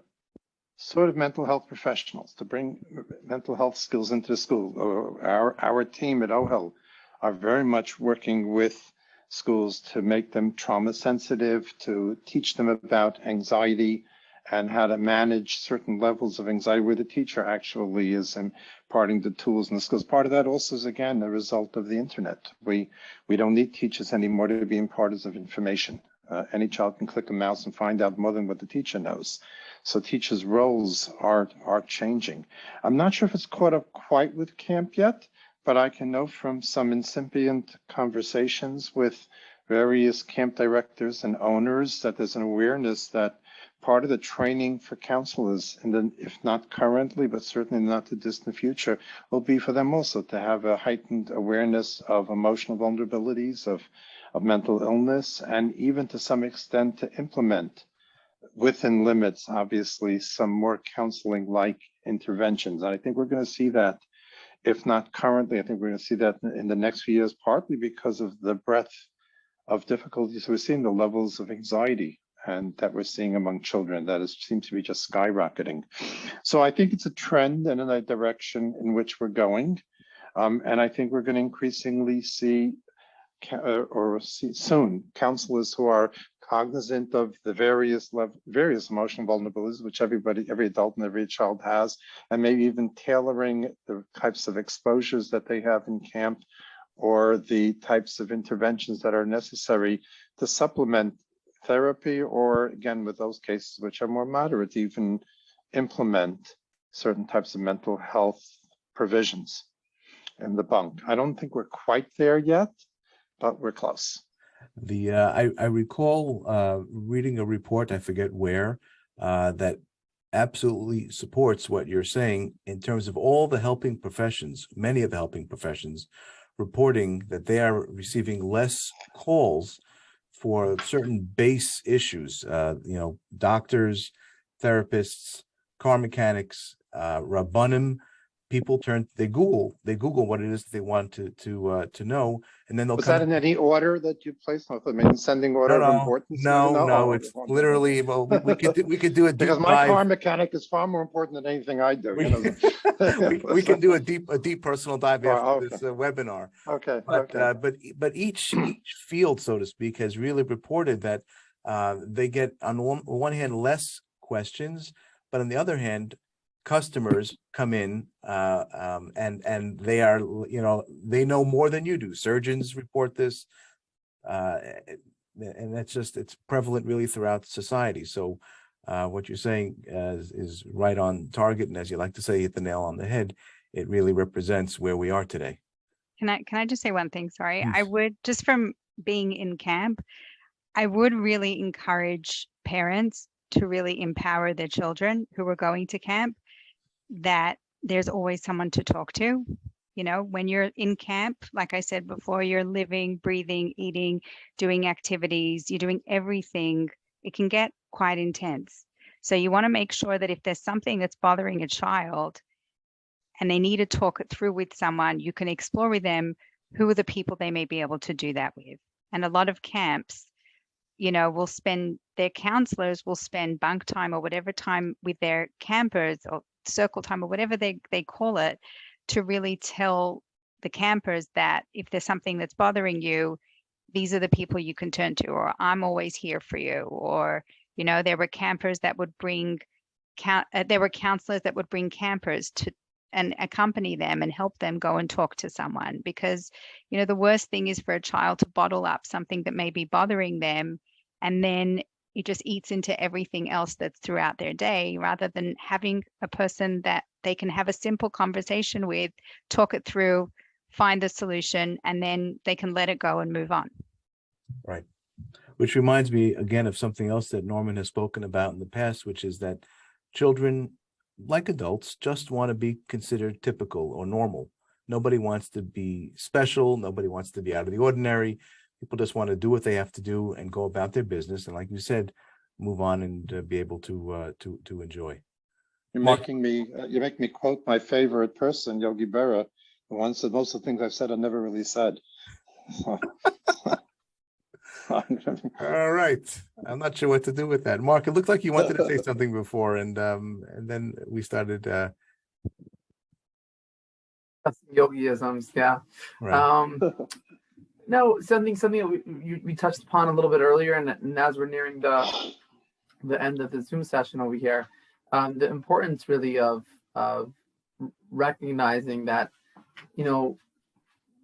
sort of mental health professionals, to bring mental health skills into the school. Our team at OHEL are very much working with schools to make them trauma sensitive, to teach them about anxiety and how to manage certain levels of anxiety where the teacher actually is imparting the tools and the skills. Part of that also is, again, a result of the internet. We don't need teachers anymore to be imparters of information. Any child can click a mouse and find out more than what the teacher knows. So teachers' roles are changing. I'm not sure if it's caught up quite with camp yet, but I can know from some incipient conversations with various camp directors and owners that there's an awareness that part of the training for counselors, and then if not currently, but certainly not the distant future, will be for them also to have a heightened awareness of emotional vulnerabilities, of mental illness, and even to some extent to implement within limits, obviously, some more counseling-like interventions. And I think we're going to see that, if not currently, I think we're going to see that in the next few years, partly because of the breadth of difficulties we're seeing, the levels of anxiety and that we're seeing among children that seems to be just skyrocketing. So I think it's a trend and in a direction in which we're going. And I think we're going to increasingly see soon counselors who are cognizant of the various emotional vulnerabilities which every adult and every child has, and maybe even tailoring the types of exposures that they have in camp or the types of interventions that are necessary to supplement therapy, or again, with those cases which are more moderate, even implement certain types of mental health provisions in the bunk. I don't think we're quite there yet, but we're close. I recall reading a report, I forget where, that absolutely supports what you're saying in terms of all the helping professions, many of the helping professions reporting that they are receiving less calls for certain base issues, doctors, therapists, car mechanics, rabbanim, people they Google what it is that they want to know, and then they'll Was come. that in any order that you placed? I mean, descending order of importance? No. Oh, It's okay. literally, well, we could do a deep Because my dive. car mechanic is far more important than anything I do. You know? We can do a deep personal dive Oh, after okay. this webinar. Okay, But okay. but each field, so to speak, has really reported that they get on one hand less questions, but on the other hand, customers come in and they are, they know more than you do. Surgeons report this, and it's prevalent really throughout society. So what you're saying is right on target, and as you like to say, hit the nail on the head. It really represents where we are today. Can I just say one thing? Sorry. I Please. would, just from being in camp, I would really encourage parents to really empower their children who are going to camp, that there's always someone to talk to. You know, when you're in camp, like I said before, you're living, breathing, eating, doing activities, you're doing everything. It can get quite intense. So you want to make sure that if there's something that's bothering a child and they need to talk it through with someone, you can explore with them who are the people they may be able to do that with. And a lot of camps, will spend, their counselors will spend bunk time or whatever time with their campers, or circle time, or whatever they call it, to really tell the campers that if there's something that's bothering you, these are the people you can turn to, or I'm always here for you. Or, there were campers that would bring, there were counselors that would bring campers to and accompany them and help them go and talk to someone. Because, the worst thing is for a child to bottle up something that may be bothering them, and then it just eats into everything else that's throughout their day, rather than having a person that they can have a simple conversation with, talk it through, find the solution, and then they can let it go and move on. Right. Which reminds me again of something else that Norman has spoken about in the past, which is that children, like adults, just want to be considered typical or normal. Nobody wants to be special. Nobody wants to be out of the ordinary. People just want to do what they have to do and go about their business. And like you said, move on and be able to enjoy. You're Mark. you make me quote my favorite person, Yogi Berra, who once said most of the things I've said I never really said. All right. I'm not sure what to do with that. Mark, it looked like you wanted to say something before, and then we started Yogiisms, yeah. right. No, something that we touched upon a little bit earlier, and as we're nearing the end of the Zoom session over here, the importance really of recognizing that,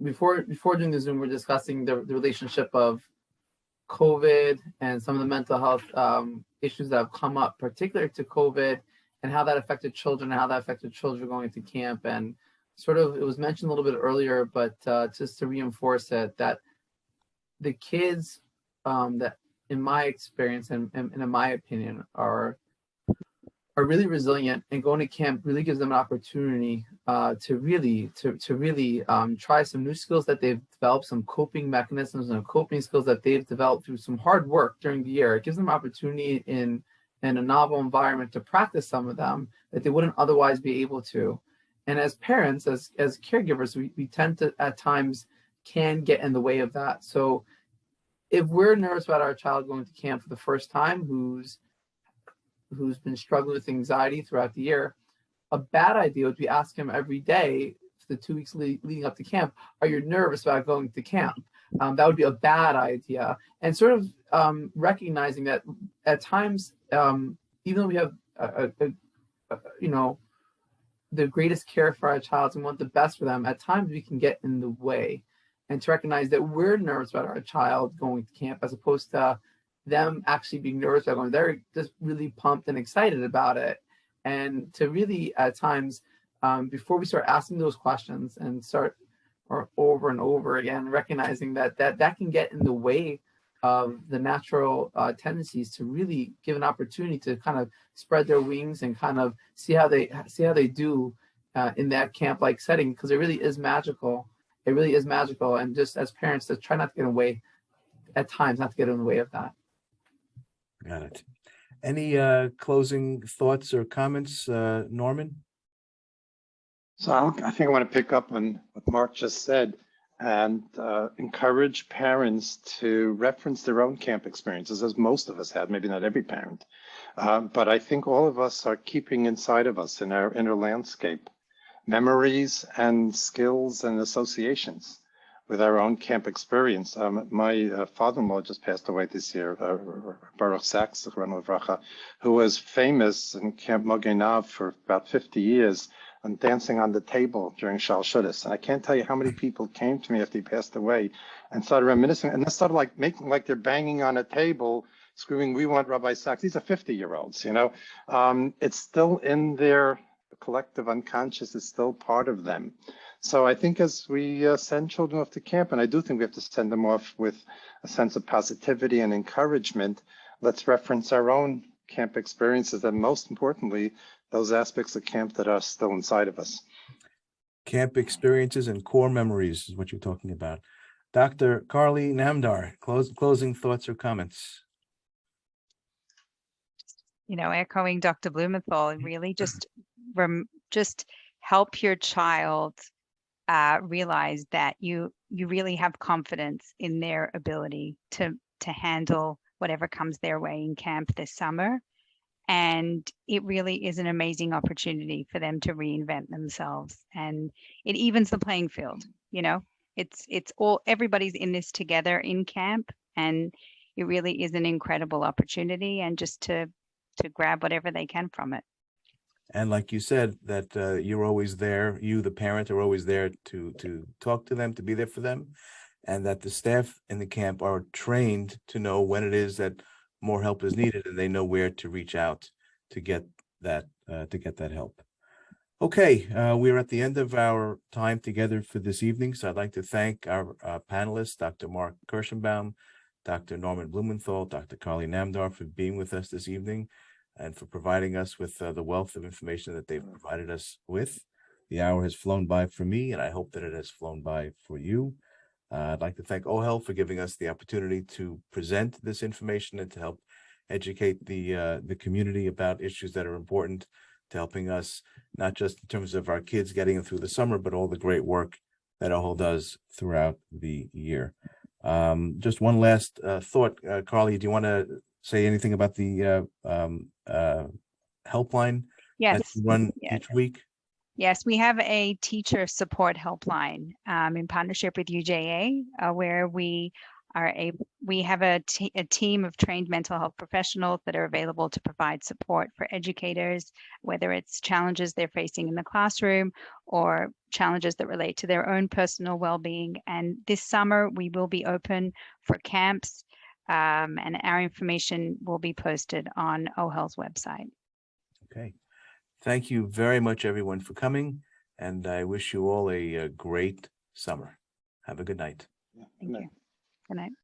before doing the Zoom, we're discussing the relationship of COVID and some of the mental health issues that have come up, particular to COVID, and how that affected children and how that affected children going to camp. And sort of, it was mentioned a little bit earlier, but just to reinforce it, that the kids that, in my experience and in my opinion, are really resilient, and going to camp really gives them an opportunity to really try some new skills that they've developed, some coping mechanisms and coping skills that they've developed through some hard work during the year. It gives them opportunity in a novel environment to practice some of them that they wouldn't otherwise be able to. And as parents, as caregivers, we tend to at times can get in the way of that. So if we're nervous about our child going to camp for the first time, who's been struggling with anxiety throughout the year, a bad idea would be ask him every day for the 2 weeks leading up to camp, are you nervous about going to camp? That would be a bad idea. And sort of recognizing that at times, even though we have the greatest care for our child and want the best for them, at times we can get in the way. And to recognize that we're nervous about our child going to camp, as opposed to them actually being nervous about going. They're just really pumped and excited about it. And to really, at times, before we start asking those questions and start or over and over again, recognizing that can get in the way of the natural tendencies to really give an opportunity to kind of spread their wings and kind of see how they do in that camp-like setting, because it really is magical. It really is magical. And just as parents, to try not to get in the way at times, not to get in the way of that. Got it. Any closing thoughts or comments, Norman? So I think I want to pick up on what Mark just said and encourage parents to reference their own camp experiences, as most of us had, maybe not every parent. But I think all of us are keeping inside of us in our inner landscape memories and skills and associations with our own camp experience. My father-in-law just passed away this year, Baruch Sachs, who was famous in Camp Mogenav for about 50 years and dancing on the table during Shal Shudas. And I can't tell you how many people came to me after he passed away and started reminiscing, and they started like making like they're banging on a table, screaming, "We want Rabbi Sachs." These are 50-year-olds, you know. It's still in their collective unconscious, is still part of them. So I think as we send children off to camp, and I do think we have to send them off with a sense of positivity and encouragement, let's reference our own camp experiences, and most importantly, those aspects of camp that are still inside of us. Camp experiences and core memories is what you're talking about. Dr. Carly Namdar, closing thoughts or comments? You know, echoing Dr. Blumenthal, really just help your child realize that you really have confidence in their ability to handle whatever comes their way in camp this summer. And it really is an amazing opportunity for them to reinvent themselves, and it evens the playing field. You know, it's all, everybody's in this together in camp, and it really is an incredible opportunity, and just to grab whatever they can from it. And like you said, that you're always there, you, the parent, are always there to talk to them, to be there for them, and that the staff in the camp are trained to know when it is that more help is needed, and they know where to reach out to get that help. Okay, we're at the end of our time together for this evening, so I'd like to thank our panelists, Dr. Mark Kirschenbaum, Dr. Norman Blumenthal, Dr. Carly Namdar, for being with us this evening and for providing us with the wealth of information that they've provided us with. The hour has flown by for me, and I hope that it has flown by for you. I'd like to thank OHEL for giving us the opportunity to present this information and to help educate the community about issues that are important to helping us, not just in terms of our kids getting through the summer, but all the great work that OHEL does throughout the year. Just one last thought, Carly, do you want to say anything about the helpline Yes. that you run Yes. each week? Yes, we have a teacher support helpline in partnership with UJA, where we have a team of trained mental health professionals that are available to provide support for educators, whether it's challenges they're facing in the classroom or challenges that relate to their own personal well-being. And this summer we will be open for camps, and our information will be posted on OHEL's website. Okay. Thank you very much, everyone, for coming, and I wish you all a great summer. Have a good night. Thank you. Good night.